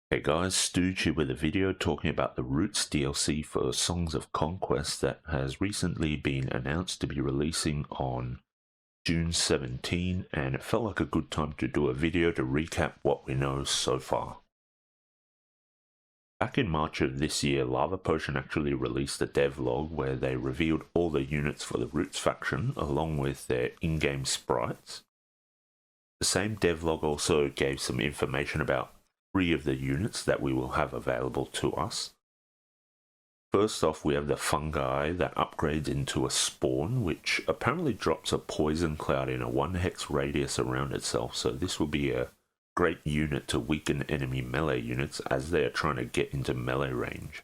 Hey guys, Stooge here with a video talking about the Roots DLC for Songs of Conquest that has recently been announced to be releasing on June 17, and it felt like a good time to do a video to recap what we know so far. Back in March of this year, Lavapotion actually released a devlog where they revealed all the units for the Roots faction along with their in-game sprites. The same devlog also gave some information about 3 of the units that we will have available to us. First off, we have the fungi that upgrades into a spawn, which apparently drops a poison cloud in a 1 hex radius around itself, so this will be a great unit to weaken enemy melee units as they are trying to get into melee range.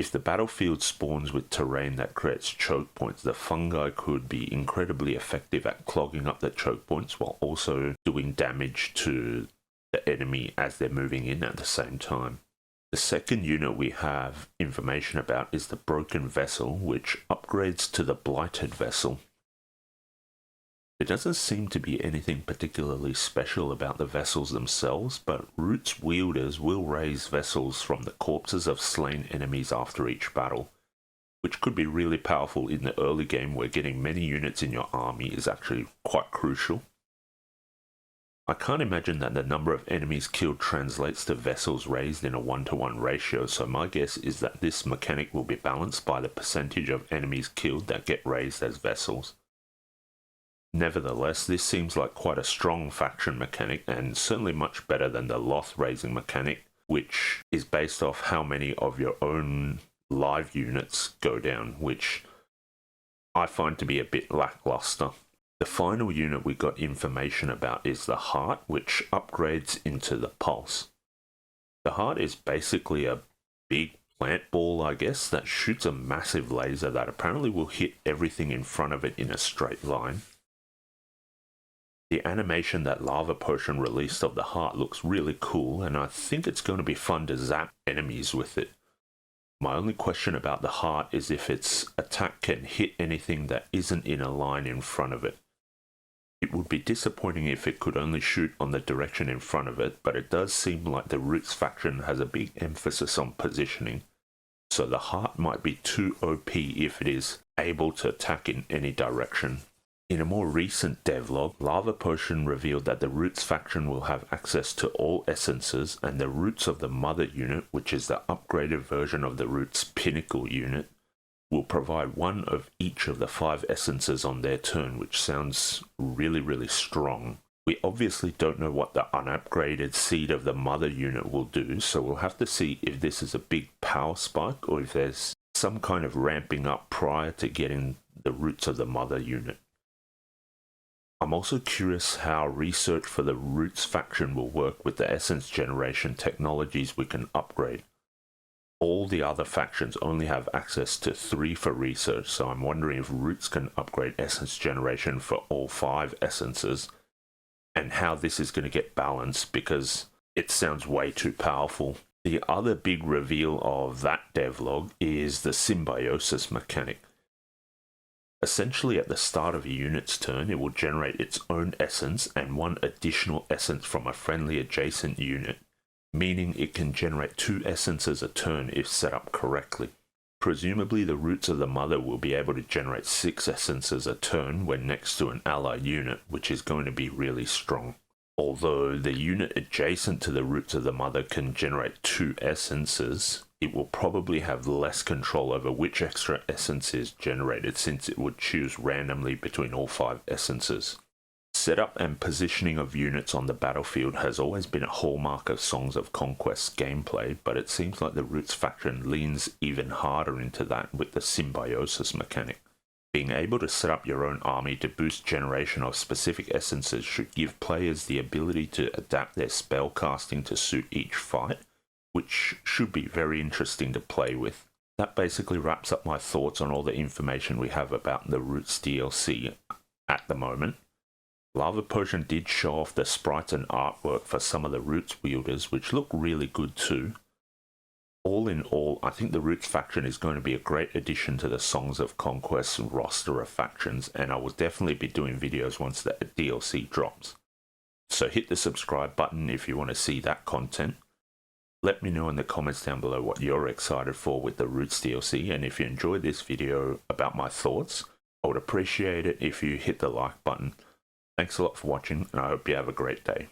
If the battlefield spawns with terrain that creates choke points, the fungi could be incredibly effective at clogging up the choke points while also doing damage to the enemy as they're moving in at the same time. The second unit we have information about is the Broken Vessel, which upgrades to the Blighted Vessel. There doesn't seem to be anything particularly special about the vessels themselves, but Roots wielders will raise vessels from the corpses of slain enemies after each battle, which could be really powerful in the early game where getting many units in your army is actually quite crucial. I can't imagine that the number of enemies killed translates to vessels raised in a 1-to-1 ratio, so my guess is that this mechanic will be balanced by the percentage of enemies killed that get raised as vessels. Nevertheless, this seems like quite a strong faction mechanic and certainly much better than the Loth raising mechanic, which is based off how many of your own live units go down, which I find to be a bit lackluster. The final unit we got information about is the Heart, which upgrades into the Pulse. The Heart is basically a big plant ball, I guess, that shoots a massive laser that apparently will hit everything in front of it in a straight line. The animation that Lavapotion released of the Heart looks really cool, and I think it's going to be fun to zap enemies with it. My only question about the Heart is if its attack can hit anything that isn't in a line in front of it. It would be disappointing if it could only shoot on the direction in front of it, but it does seem like the Roots faction has a big emphasis on positioning, so the Heart might be too OP if it is able to attack in any direction. In a more recent devlog, Lavapotion revealed that the Roots faction will have access to all essences, and the Roots of the Mother unit, which is the upgraded version of the Roots Pinnacle unit, will provide 1 of each of the 5 essences on their turn, which sounds really strong. We obviously don't know what the unupgraded Seed of the Mother unit will do, so we'll have to see if this is a big power spike or if there's some kind of ramping up prior to getting the Roots of the Mother unit. I'm also curious how research for the Roots faction will work with the essence generation technologies we can upgrade. All the other factions only have access to 3 for research, so I'm wondering if Roots can upgrade essence generation for all 5 essences, and how this is going to get balanced because it sounds way too powerful. The other big reveal of that devlog is the symbiosis mechanic. Essentially, at the start of a unit's turn, it will generate its own essence and 1 additional essence from a friendly adjacent unit, meaning it can generate 2 essences a turn if set up correctly. Presumably, the Roots of the Mother will be able to generate 6 essences a turn when next to an allied unit, which is going to be really strong. Although the unit adjacent to the Roots of the Mother can generate 2 essences, it will probably have less control over which extra essence is generated, since it would choose randomly between all 5 essences. Setup and positioning of units on the battlefield has always been a hallmark of Songs of Conquest gameplay, but it seems like the Roots faction leans even harder into that with the symbiosis mechanic. Being able to set up your own army to boost generation of specific essences should give players the ability to adapt their spell casting to suit each fight, which should be very interesting to play with. That basically wraps up my thoughts on all the information we have about the Roots DLC at the moment. Lavapotion did show off the sprites and artwork for some of the Roots wielders, which look really good too. All in all, I think the Roots faction is going to be a great addition to the Songs of Conquest roster of factions, and I will definitely be doing videos once the DLC drops. So hit the subscribe button if you want to see that content. Let me know in the comments down below what you're excited for with the Roots DLC, and if you enjoyed this video about my thoughts, I would appreciate it if you hit the like button. Thanks a lot for watching, and I hope you have a great day.